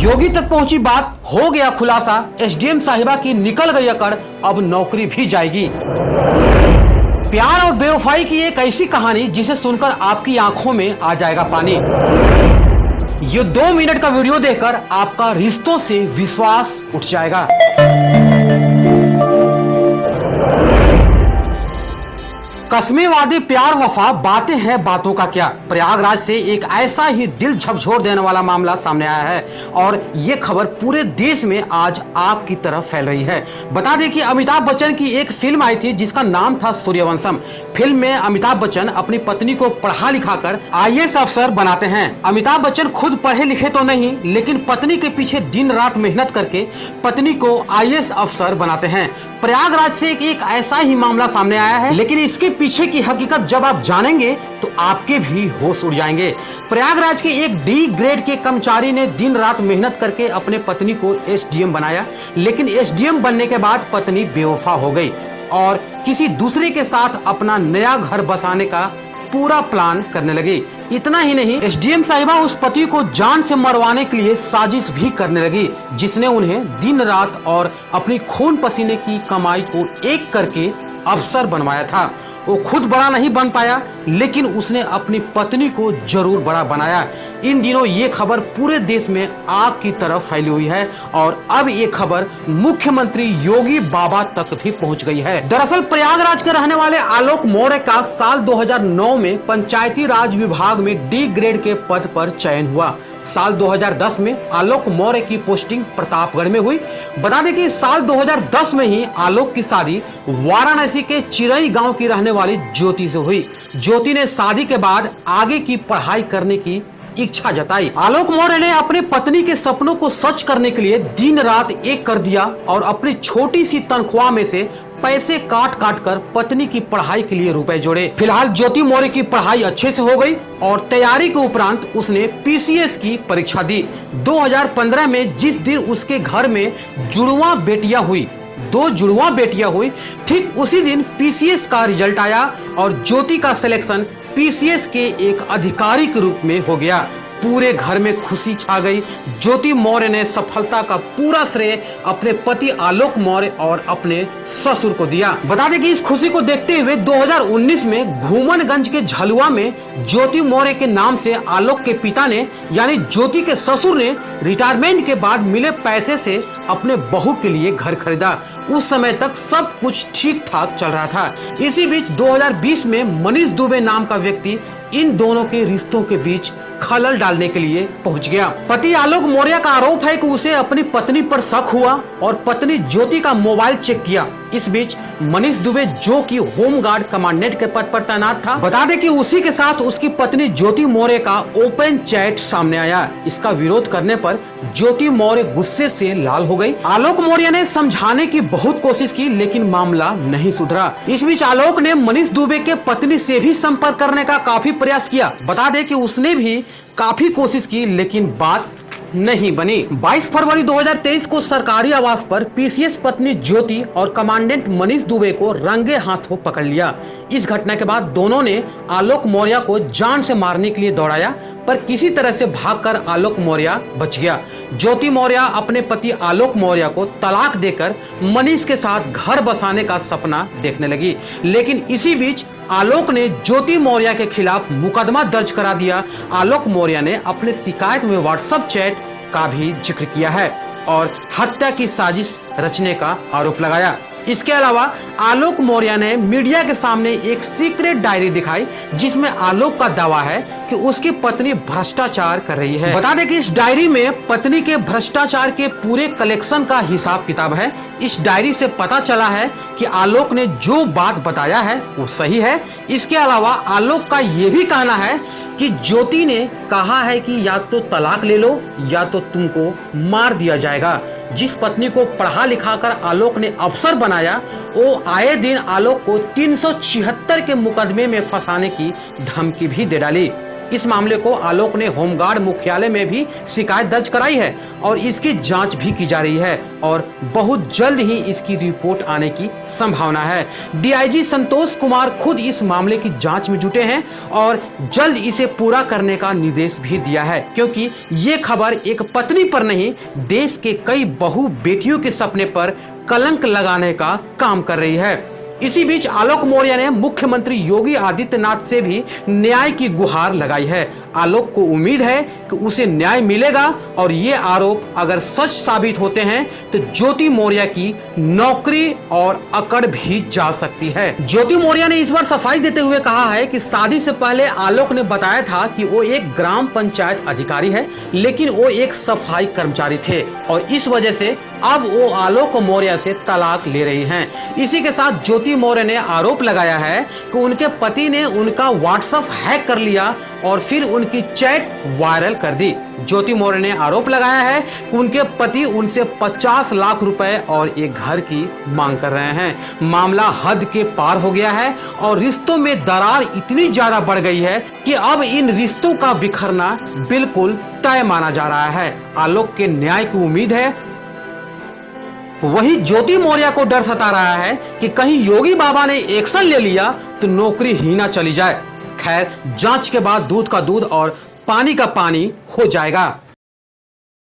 योगी तक पहुंची बात, हो गया खुलासा। एसडीएम साहिबा की निकल गई अकड़, अब नौकरी भी जाएगी। प्यार और बेवफाई की एक ऐसी कहानी जिसे सुनकर आपकी आंखों में आ जाएगा पानी। ये 2 मिनट का वीडियो देखकर आपका रिश्तों से विश्वास उठ जाएगा। कस्में वादे प्यार वफा, बातें हैं बातों का क्या। प्रयागराज से एक ऐसा ही दिल झकझोर देने वाला मामला सामने आया है और ये खबर पूरे देश में आज आग की तरफ फैल रही है। बता दें कि अमिताभ बच्चन की एक फिल्म आई थी जिसका नाम था सूर्यवंशम। फिल्म में अमिताभ बच्चन अपनी पत्नी को पढ़ा लिखा कर आईएएस अफसर बनाते हैं। अमिताभ बच्चन खुद पढ़े लिखे तो नहीं, लेकिन पत्नी के पीछे दिन रात मेहनत करके पत्नी को आईएएस अफसर बनाते हैं। प्रयागराज से एक ऐसा ही मामला सामने आया है, लेकिन इसके पीछे की हकीकत जब आप जानेंगे तो आपके भी होश उड़ जाएंगे। प्रयागराज के एक डी ग्रेड के कर्मचारी ने दिन रात मेहनत करके अपने पत्नी को एसडीएम बनाया, लेकिन एसडीएम बनने के बाद पत्नी बेवफा हो गई और किसी दूसरे के साथ अपना नया घर बसाने का पूरा प्लान करने लगी। इतना ही नहीं, एसडीएम साहिबा उस पति को जान से मरवाने के लिए साजिश भी करने लगी, जिसने उन्हें दिन रात और अपनी खून पसीने की कमाई को एक करके अफसर बनवाया था। वो खुद बड़ा नहीं बन पाया, लेकिन उसने अपनी पत्नी को जरूर बड़ा बनाया। इन दिनों ये खबर पूरे देश में आग की तरफ फैली हुई है और अब ये खबर मुख्यमंत्री योगी बाबा तक भी पहुंच गई है। दरअसल प्रयागराज के रहने वाले आलोक मौर्य का साल 2009 में पंचायती राज विभाग में डी ग्रेड के पद पर चयन हुआ। साल 2010 में आलोक मौर्य की पोस्टिंग प्रतापगढ़ में हुई। बता दें कि साल 2010 में ही आलोक की शादी वाराणसी के चिरई गांव की रहने वाली ज्योति से हुई। ज्योति ने शादी के बाद आगे की पढ़ाई करने की इच्छा जताई। आलोक मौर्य ने अपने पत्नी के सपनों को सच करने के लिए दिन रात एक कर दिया और अपनी छोटी सी तनख्वाह में से पैसे काट काट कर पत्नी की पढ़ाई के लिए रुपए जोड़े। फिलहाल ज्योति मौर्य की पढ़ाई अच्छे से हो गई और तैयारी के उपरांत उसने पीसीएस की परीक्षा दी। 2015 में जिस दिन उसके घर में जुड़वा बेटियां हुई, 2 जुड़वा बेटियां हुई, ठीक उसी दिन पीसीएस का रिजल्ट आया और ज्योति का सिलेक्शन पीसीएस के एक अधिकारी के रूप में हो गया। पूरे घर में खुशी छा गई। ज्योति मौर्य ने सफलता का पूरा श्रेय अपने पति आलोक मौर्य और अपने ससुर को दिया। बता दें कि इस खुशी को देखते हुए 2019 में घूमनगंज के झलुआ में ज्योति मौर्य के नाम से आलोक के पिता ने यानी ज्योति के ससुर ने रिटायरमेंट के बाद मिले पैसे से अपने बहू के लिए घर खरीदा। उस समय तक सब कुछ ठीक ठाक चल रहा था। इसी बीच 2020 में मनीष दुबे नाम का व्यक्ति इन दोनों के रिश्तों के बीच खलल डालने के लिए पहुंच गया। पति आलोक मौर्य का आरोप है कि उसे अपनी पत्नी पर शक हुआ और पत्नी ज्योति का मोबाइल चेक किया। इस बीच मनीष दुबे, जो कि होमगार्ड कमांडेंट के पद पर तैनात था, बता दें कि उसी के साथ उसकी पत्नी ज्योति मौर्य का ओपन चैट सामने आया। इसका विरोध करने पर ज्योति मौर्य गुस्से से लाल हो गई। आलोक मौर्य ने समझाने की बहुत कोशिश की, लेकिन मामला नहीं सुधरा। इस बीच आलोक ने मनीष दुबे के पत्नी से भी संपर्क करने का काफी प्रयास किया। बता दें कि उसने भी काफी कोशिश की, लेकिन बात नहीं बनी। 22 फरवरी 2023 को सरकारी आवास पर पीसीएस पत्नी ज्योति और कमांडेंट मनीष दुबे को रंगे हाथों पकड़ लिया। इस घटना के बाद दोनों ने आलोक मौर्य को जान से मारने के लिए दौड़ाया, पर किसी तरह से भागकर आलोक मौर्य बच गया। ज्योति मौर्य अपने पति आलोक मौर्य को तलाक देकर मनीष के साथ घर बसाने का सपना देखने लगी, लेकिन इसी बीच आलोक ने ज्योति मौर्य के खिलाफ मुकदमा दर्ज करा दिया। आलोक मौर्य ने अपने शिकायत में व्हाट्सएप चैट का भी जिक्र किया है और हत्या की साजिश रचने का आरोप लगाया। इसके अलावा आलोक मौर्य ने मीडिया के सामने एक सीक्रेट डायरी दिखाई, जिसमें आलोक का दावा है कि उसकी पत्नी भ्रष्टाचार कर रही है। बता दें कि इस डायरी में पत्नी के भ्रष्टाचार के पूरे कलेक्शन का हिसाब किताब है। इस डायरी से पता चला है कि आलोक ने जो बात बताया है वो सही है। इसके अलावा आलोक का ये भी कहना है कि ज्योति ने कहा है कि या तो तलाक ले लो या तो तुमको मार दिया जाएगा। जिस पत्नी को पढ़ा लिखा कर आलोक ने अफसर बनाया, वो आए दिन आलोक को 376 के मुकदमे में फंसाने की धमकी भी दे डाली। इस मामले को आलोक ने होमगार्ड मुख्यालय में भी शिकायत दर्ज कराई है और इसकी जांच भी की जा रही है और बहुत जल्द ही इसकी रिपोर्ट आने की संभावना है। डीआईजी संतोष कुमार खुद इस मामले की जांच में जुटे हैं और जल्द इसे पूरा करने का निर्देश भी दिया है, क्योंकि ये खबर एक पत्नी पर नहीं, देश के कई बहु बेटियों के सपने पर कलंक लगाने का काम कर रही है। इसी बीच आलोक मौर्य ने मुख्यमंत्री योगी आदित्यनाथ से भी न्याय की गुहार लगाई है। आलोक को उम्मीद है कि उसे न्याय मिलेगा और ये आरोप अगर सच साबित होते हैं तो ज्योति मौर्य की नौकरी और अकड़ भी जा सकती है। ज्योति मौर्य ने इस बार सफाई देते हुए कहा है कि शादी से पहले आलोक ने बताया था कि वो एक ग्राम पंचायत अधिकारी है, लेकिन वो एक सफाई कर्मचारी थे और इस वजह से अब वो आलोक मौर्य से तलाक ले रही हैं। इसी के साथ ज्योति मौर्य ने आरोप लगाया है कि उनके पति ने उनका व्हाट्सएप हैक कर लिया और फिर उनकी चैट वायरल कर दी। ज्योति मौर्य ने आरोप लगाया है कि उनके पति उनसे 50 लाख रुपए और एक घर की मांग कर रहे हैं। मामला हद के पार हो गया है और रिश्तों में दरार इतनी ज्यादा बढ़ गई है कि अब इन रिश्तों का बिखरना बिल्कुल तय माना जा रहा है। आलोक के न्याय की उम्मीद है, वही ज्योति मौर्य को डर सता रहा है कि कहीं योगी बाबा ने एक्शन ले लिया तो नौकरी ही ना चली जाए। खैर, जांच के बाद दूध का दूध और पानी का पानी हो जाएगा।